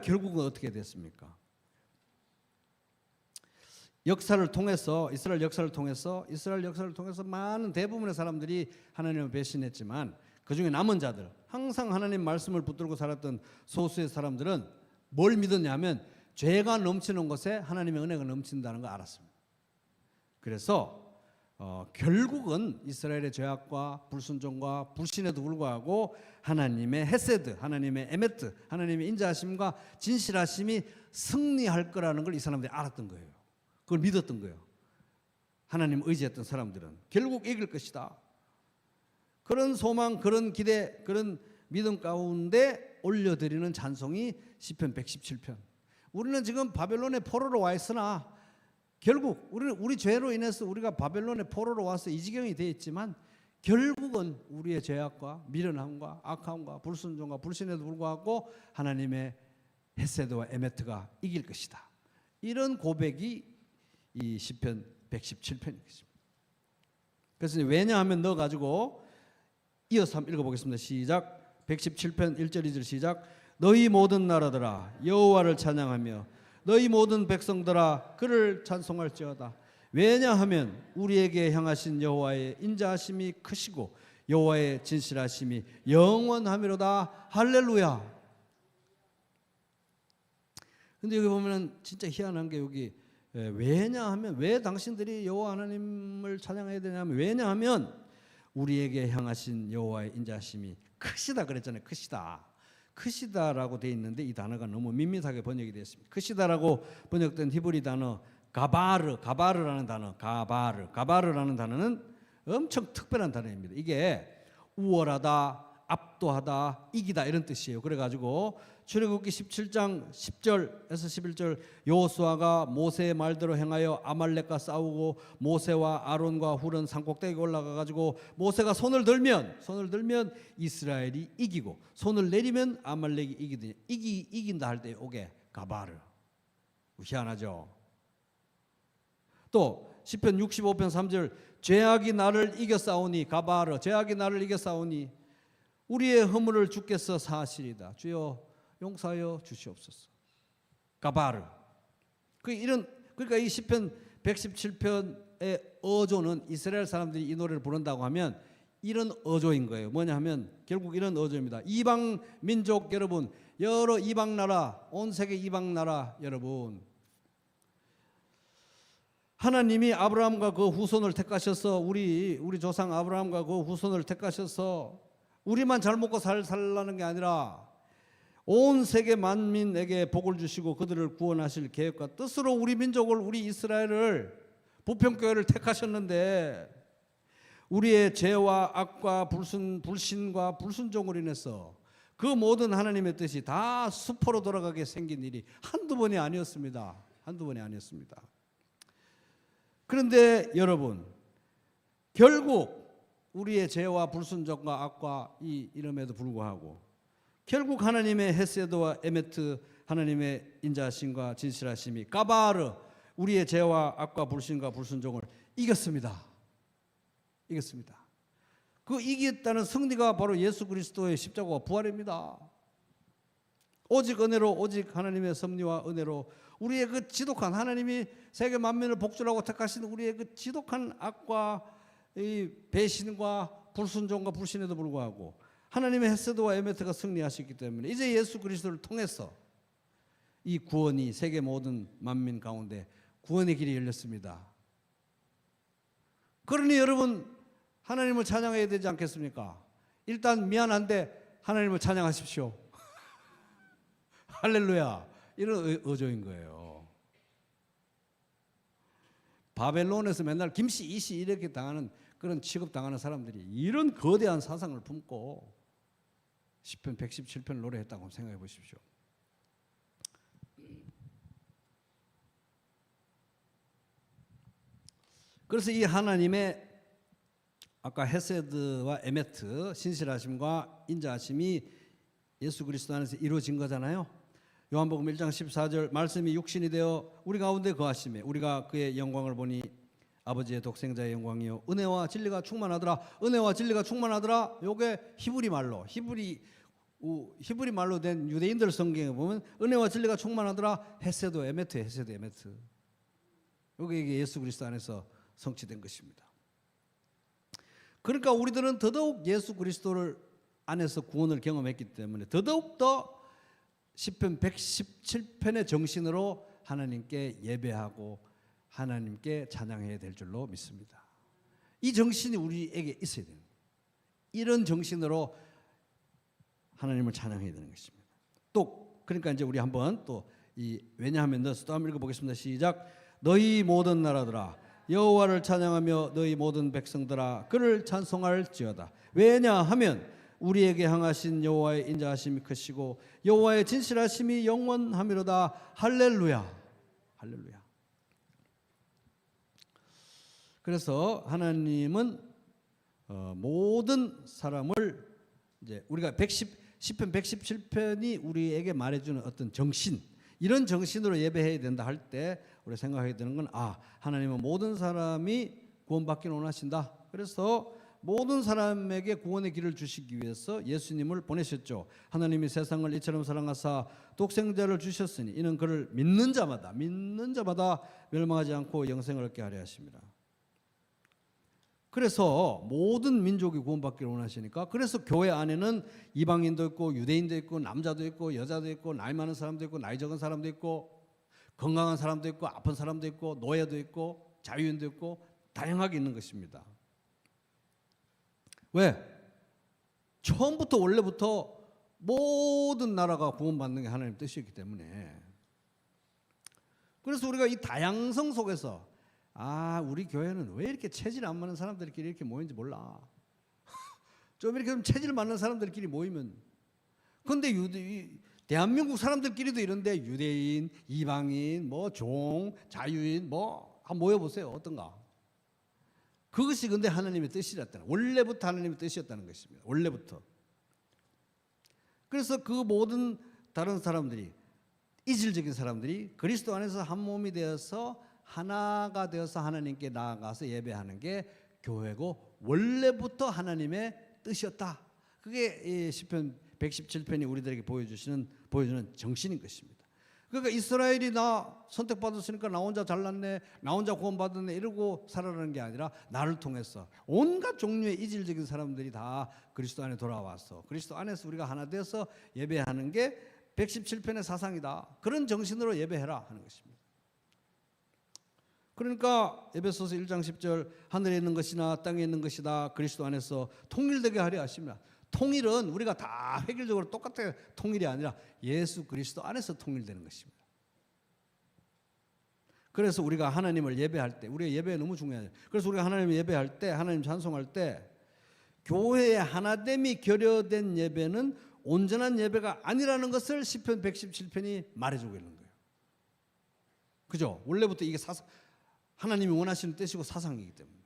A: 결국은 어떻게 됐습니까? 역사를 통해서, 이스라엘 역사를 통해서 많은 대부분의 사람들이 하나님을 배신했지만, 그 중에 남은 자들, 항상 하나님 말씀을 붙들고 살았던 소수의 사람들은 뭘 믿었냐면 죄가 넘치는 곳에 하나님의 은혜가 넘친다는 걸 알았습니다. 그래서 결국은 이스라엘의 죄악과 불순종과 불신에도 불구하고 하나님의 헤세드, 하나님의 에메트, 하나님의 인자하심과 진실하심이 승리할 거라는 걸 이 사람들이 알았던 거예요. 그걸 믿었던 거예요. 하나님 의지했던 사람들은 결국 이길 것이다. 그런 소망, 그런 기대, 그런 믿음 가운데 올려드리는 찬송이 시편 117편. 우리는 지금 바벨론의 포로로 와 있으나 결국 우리 죄로 인해서 우리가 바벨론의 포로로 와서 이 지경이 되어 있지만 결국은 우리의 죄악과 미련함과 악함과 불순종과 불신에도 불구하고 하나님의 헤세드와 에메트가 이길 것이다. 이런 고백이 이 시편 117편이겠습니다. 그래서 왜냐하면 넣어가지고 이어서 한번 읽어보겠습니다. 시작. 117편 1절 2절 시작. 너희 모든 나라들아 여호와를 찬양하며 너희 모든 백성들아 그를 찬송할지어다. 왜냐하면 우리에게 향하신 여호와의 인자하심이 크시고 여호와의 진실하심이 영원하미로다. 할렐루야. 근데 여기 보면은 진짜 희한한 게 여기 왜냐하면 왜 당신들이 여호와 하나님을 찬양해야 되냐면 왜냐하면 우리에게 향하신 여호와의 인자하심이 크시다 그랬잖아요. 크시다. 크시다라고 되어 있는데 이 단어가 너무 밋밋하게 번역이 되어 있습니다. 크시다라고 번역된 히브리 단어 가바르라는 단어, 가바르라는 단어는 엄청 특별한 단어입니다. 이게 우월하다, 압도하다, 이기다 이런 뜻이에요. 그래가지고 출애굽기 17장 10절에서 11절 여호수아가 모세의 말대로 행하여 아말렉과 싸우고 모세와 아론과 훌은 산꼭대기에 올라가가지고 모세가 손을 들면 이스라엘이 이기고 손을 내리면 아말렉이 이긴다 할 때 오게 가바르. 희한하죠. 또 시편 65편 3절 죄악이 나를 이겨 싸우니 가바르 죄악이 나를 이겨 싸우니 우리의 허물을 주께서 사하시리다. 주여 용서하여 주시옵소서. 가바르. 그러니까 이 시편 117편의 어조는 이스라엘 사람들이 이 노래를 부른다고 하면 이런 어조인 거예요. 뭐냐 하면 결국 이런 어조입니다. 이방 민족 여러분, 여러 이방 나라, 온 세계 이방 나라 여러분, 하나님이 아브라함과 그 후손을 택하셔서 우리 조상 아브라함과 그 후손을 택하셔서 우리만 잘 먹고 살라는 게 아니라 온 세계 만민에게 복을 주시고 그들을 구원하실 계획과 뜻으로 우리 민족을, 우리 이스라엘을, 부평교회를 택하셨는데 우리의 죄와 악과 불신과 불순종으로 인해서 그 모든 하나님의 뜻이 다 수포로 돌아가게 생긴 일이 한두 번이 아니었습니다. 그런데 여러분, 결국 우리의 죄와 불순종과 악과 이름에도 불구하고 결국 하나님의 헤세드와 에메트, 하나님의 인자하심과 진실하심이 가바르, 우리의 죄와 악과 불신과 불순종을 이겼습니다. 그 이겼다는 승리가 바로 예수 그리스도의 십자가와 부활입니다. 오직 은혜로, 오직 하나님의 섭리와 은혜로 우리의 그 지독한, 하나님이 세계 만민을 복주라고 택하신 우리의 그 지독한 악과 이 배신과 불순종과 불신에도 불구하고 하나님의 헤세드와 에메트가 승리하셨기 때문에 이제 예수 그리스도를 통해서 이 구원이 세계 모든 만민 가운데 구원의 길이 열렸습니다. 그러니 여러분 하나님을 찬양해야 되지 않겠습니까? 일단 미안한데 하나님을 찬양하십시오. 할렐루야. 이런 어조인 거예요. 바벨론에서 맨날 김씨 이씨 이렇게 당하는 그런 취급당하는 사람들이 이런 거대한 사상을 품고 시편 117편을 노래했다고 생각해 보십시오. 그래서 이 하나님의 아까 헤세드와 에메트, 신실하심과 인자하심이 예수 그리스도 안에서 이루어진 거잖아요. 요한복음 1장 14절 말씀이 육신이 되어 우리 가운데 거하심에 우리가 그의 영광을 보니 아버지의 독생자의 영광이요 은혜와 진리가 충만하더라. 은혜와 진리가 충만하더라. 요게 히브리 말로 된 유대인들 성경에 보면 은혜와 진리가 충만하더라. 헤세드 에메트. 요게 예수 그리스도 안에서 성취된 것입니다. 그러니까 우리들은 더더욱 예수 그리스도를 안에서 구원을 경험했기 때문에 더더욱더 시편 117편의 정신으로 하나님께 예배하고 하나님께 찬양해야 될 줄로 믿습니다. 이 정신이 우리에게 있어야 돼요. 이런 정신으로 하나님을 찬양해야 되는 것입니다. 또 그러니까 이제 우리 한번 또 왜냐하면 또 한번 읽어보겠습니다. 시작. 너희 모든 나라들아 여호와를 찬양하며 너희 모든 백성들아 그를 찬송할지어다. 왜냐하면 우리에게 향하신 여호와의 인자하심이 크시고 여호와의 진실하심이 영원하미로다. 할렐루야. 할렐루야. 그래서 하나님은 모든 사람을 이제 우리가 시편 117편이 우리에게 말해주는 어떤 정신, 이런 정신으로 예배해야 된다 할 때 우리 생각해야 되는 건 하나님은 모든 사람이 구원받기를 원하신다. 그래서 모든 사람에게 구원의 길을 주시기 위해서 예수님을 보내셨죠. 하나님이 세상을 이처럼 사랑하사 독생자를 주셨으니 이는 그를 믿는 자마다 멸망하지 않고 영생을 얻게 하려 하십니다. 그래서 모든 민족이 구원받기를 원하시니까 그래서 교회 안에는 이방인도 있고 유대인도 있고 남자도 있고 여자도 있고 나이 많은 사람도 있고 나이 적은 사람도 있고 건강한 사람도 있고 아픈 사람도 있고 노예도 있고 자유인도 있고 다양하게 있는 것입니다. 왜? 처음부터 원래부터 모든 나라가 구원받는 게 하나님 뜻이었기 때문에. 그래서 우리가 이 다양성 속에서 우리 교회는 왜 이렇게 체질 안 맞는 사람들끼리 이렇게 모이는지 몰라. 좀 이렇게 좀 체질 맞는 사람들끼리 모이면. 근데 대한민국 사람들끼리도 이런데 유대인, 이방인, 종, 자유인 한번 모여보세요. 어떤가? 그것이 근데 하나님의 뜻이었다는, 원래부터 하나님의 뜻이었다는 것입니다. 원래부터. 그래서 그 모든 다른 사람들이, 이질적인 사람들이 그리스도 안에서 한 몸이 되어서 하나가 되어서 하나님께 나아가서 예배하는 게 교회고 원래부터 하나님의 뜻이었다. 그게 시편 117편이 우리들에게 보여주는 정신인 것입니다. 그러니까 이스라엘이 나 선택받았으니까 나 혼자 잘났네, 나 혼자 구원받았네 이러고 살아가는 게 아니라 나를 통해서 온갖 종류의 이질적인 사람들이 다 그리스도 안에 돌아와서 그리스도 안에서 우리가 하나 되어서 예배하는 게 117편의 사상이다. 그런 정신으로 예배해라 하는 것입니다. 그러니까 에베소서 1장 10절 하늘에 있는 것이나 땅에 있는 것이다 그리스도 안에서 통일되게 하려 하십니다. 통일은 우리가 다 획일적으로 똑같은 통일이 아니라 예수 그리스도 안에서 통일되는 것입니다. 그래서 우리가 하나님을 예배할 때, 우리의 예배가 너무 중요해요. 그래서 우리가 하나님을 예배할 때, 하나님 찬송할 때 교회의 하나됨이 결여된 예배는 온전한 예배가 아니라는 것을 시편 117편이 말해주고 있는 거예요. 그죠? 원래부터 이게 하나님이 원하시는 뜻이고 사상이기 때문에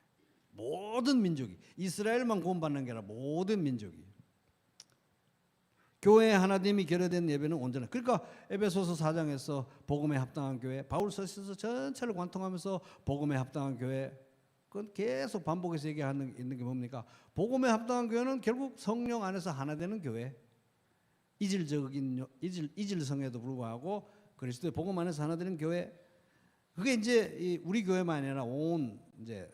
A: 모든 민족이, 이스라엘만 구원받는 게 아니라 모든 민족이 교회의 하나됨이 결여된 예배는 온전한. 그러니까 에베소서 4장에서 복음에 합당한 교회, 바울서에서 전체를 관통하면서 복음에 합당한 교회, 그건 계속 반복해서 얘기하는 있는 게 뭡니까? 복음에 합당한 교회는 결국 성령 안에서 하나 되는 교회. 이질성에도 불구하고 그리스도의 복음 안에서 하나 되는 교회. 그게 이제 우리 교회만 아니라 온 이제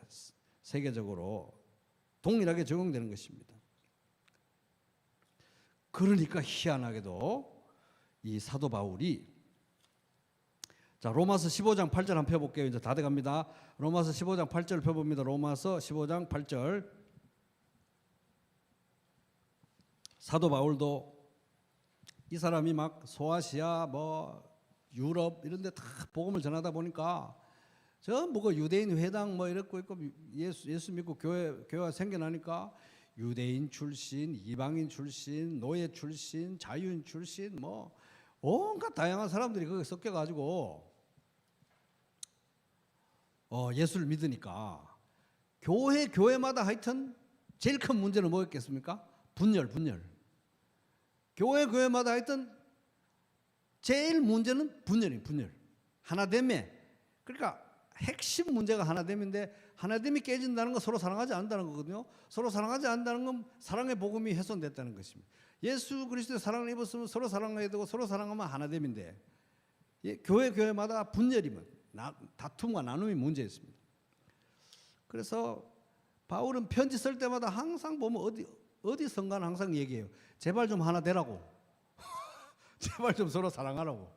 A: 세계적으로 동일하게 적용되는 것입니다. 그러니까 희한하게도 이 사도 바울이 로마서 15장 8절 한번 펴볼게요. 이제 다 돼갑니다. 로마서 15장 8절 펴봅니다. 로마서 15장 8절. 사도 바울도 이 사람이 막 소아시아 유럽 이런 데 다 복음을 전하다 보니까 전부 유대인 회당 이렇고 있고 예수 믿고 교회가 생겨나니까 유대인 출신, 이방인 출신, 노예 출신, 자유인 출신 온갖 다양한 사람들이 거기에 섞여가지고 예수를 믿으니까 교회마다 하여튼 제일 큰 문제는 뭐였겠습니까? 분열. 교회마다 하여튼 제일 문제는 분열. 하나됨에. 그러니까 핵심 문제가 하나됨인데 하나됨이 깨진다는 건 서로 사랑하지 않는다는 거거든요. 서로 사랑하지 않는다는 건 사랑의 복음이 훼손됐다는 것입니다. 예수 그리스도의 사랑을 입었으면 서로 사랑해야 되고 서로 사랑하면 하나됨인데 교회마다 분열이면 다툼과 나눔이 문제였습니다. 그래서 바울은 편지 쓸 때마다 항상 보면 어디 선가는 항상 얘기해요. 제발 좀 하나 되라고. 제발 좀 서로 사랑하라고.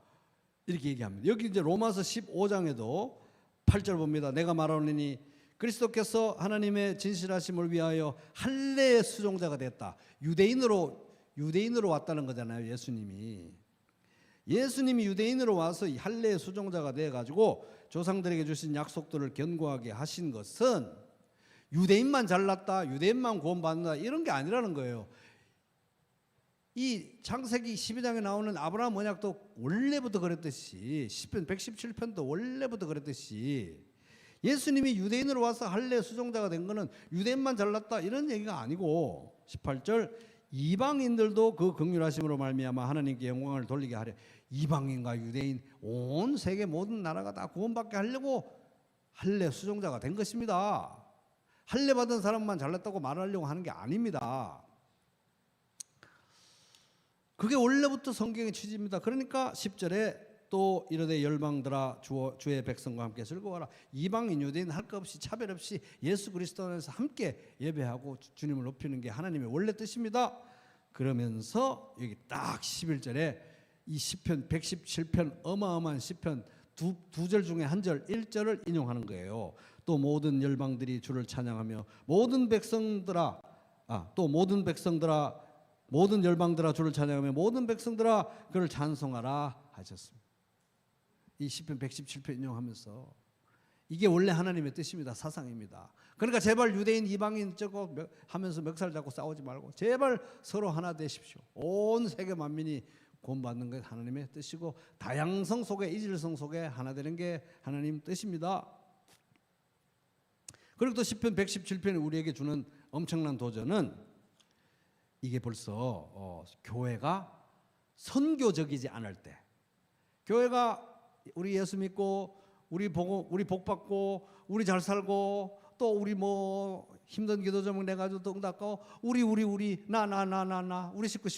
A: 이렇게 얘기합니다. 여기 이제 로마서 15장에도 8절 봅니다. 내가 말하노니 그리스도께서 하나님의 진실하심을 위하여 할례의 수종자가 됐다. 유대인으로 왔다는 거잖아요. 예수님이 유대인으로 와서 이 할례의 수종자가 돼 가지고 조상들에게 주신 약속들을 견고하게 하신 것은 유대인만 잘났다, 유대인만 구원받는다 이런 게 아니라는 거예요. 이 창세기 12장에 나오는 아브라함 언약도 원래부터 그랬듯이, 시편 117편도 원래부터 그랬듯이, 예수님이 유대인으로 와서 할례 수종자가 된 거는 유대인만 잘났다 이런 얘기가 아니고, 18절 이방인들도 그 긍휼하심으로 말미암아 하나님께 영광을 돌리게 하려. 이방인과 유대인 온 세계 모든 나라가 다 구원받게 하려고 할례 수종자가 된 것입니다. 할례 받은 사람만 잘났다고 말하려고 하는 게 아닙니다. 그게 원래부터 성경의 취지입니다. 그러니까 10절에 또 이르되 열방들아 주의 백성과 함께 즐거워하라. 이방인 유대인 할 것 없이 차별 없이 예수 그리스도 안에서 함께 예배하고 주님을 높이는 게 하나님의 원래 뜻입니다. 그러면서 여기 딱 11절에 이 시편 117편 어마어마한 시편 두 절 중에 한 절 1절을 인용하는 거예요. 또 모든 열방들이 주를 찬양하며 모든 열방들아 주를 찬양하며 모든 백성들아 그를 찬송하라 하셨습니다. 이 시편 117편 인용하면서 이게 원래 하나님의 뜻입니다. 사상입니다. 그러니까 제발 유대인 이방인 저거 하면서 멱살 잡고 싸우지 말고 제발 서로 하나 되십시오. 온 세계 만민이 구원받는 게 하나님의 뜻이고 다양성 속에 이질성 속에 하나 되는 게 하나님 뜻입니다. 그리고 또 시편 117편이 우리에게 주는 엄청난 도전은 이게 벌써 교회가 선교적이지 않을 때, 교회가 우리 예수 믿고 우리 복 받고 우리 잘 살고 또 우리 뭐 힘든 기도 제목 내 가지고 또 응답하고 우리 나 우리 식구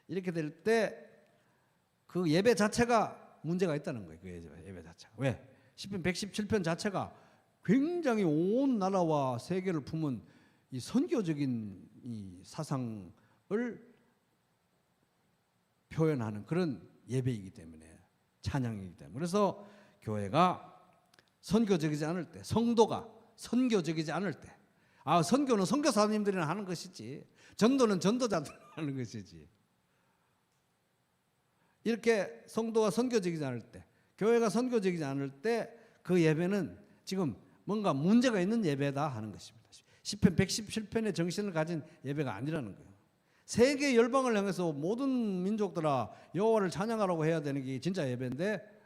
A: 이렇게 될 때 그 예배 자체가 문제가 있다는 거예요. 그 예배 자체가. 왜? 시편 117편 자체가 굉장히 온 나라와 세계를 품은 이 선교적인 이 사상을 표현하는 그런 예배이기 때문에, 찬양이기 때문에, 그래서 교회가 선교적이지 않을 때, 성도가 선교적이지 않을 때, 선교는 선교사님들이나 하는 것이지 전도는 전도자들 하는 것이지, 이렇게 성도가 선교적이지 않을 때, 교회가 선교적이지 않을 때 그 예배는 지금 뭔가 문제가 있는 예배다 하는 것입니다. 시편 117편의 정신을 가진 예배가 아니라는 거예요. 세계 열방을 향해서 모든 민족들아 여호와를 찬양하라고 해야 되는 게 진짜 예배인데,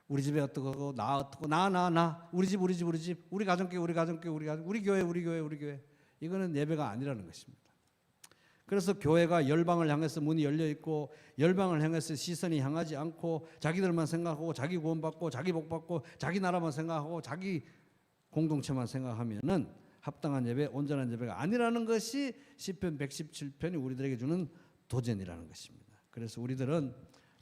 A: 우리 집에 어떻고 나 어떻고 나 우리 집 우리 가정교회 우리 교회 이거는 예배가 아니라는 것입니다. 그래서 교회가 열방을 향해서 문이 열려 있고 열방을 향해서 시선이 향하지 않고 자기들만 생각하고 자기 구원받고 자기 복받고 자기 나라만 생각하고 자기 공동체만 생각하면은 합당한 예배, 온전한 예배가 아니라는 것이 시편 117편이 우리들에게 주는 도전이라는 것입니다. 그래서 우리들은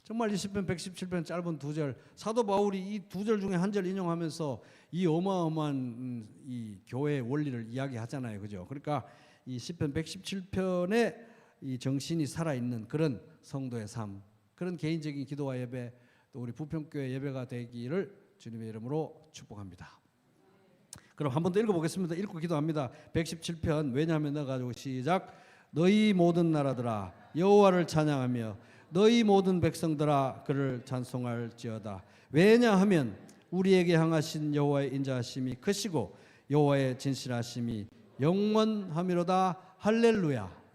A: 정말 이 시편 117편 짧은 두 절, 사도 바울이 이 두 절 중에 한 절 인용하면서 이 어마어마한 이 교회의 원리를 이야기하잖아요. 그죠? 그러니까 이 시편 117편의 이 정신이 살아있는 그런 성도의 삶, 그런 개인적인 기도와 예배, 또 우리 부평교회 예배가 되기를 주님의 이름으로 축복합니다. 그럼 한 번 더 읽어보겠습니다. 읽고 기도합니다. 117편 왜냐하면 가지고 시작. 너희 모든 나라들아 여호와를 찬양하며 너희 모든 백성들아 그를 찬송할지어다. 왜냐하면 우리에게 향하신 여호와의 인자하심이 크시고 여호와의 진실하심이 영원하미로다. 할렐루야.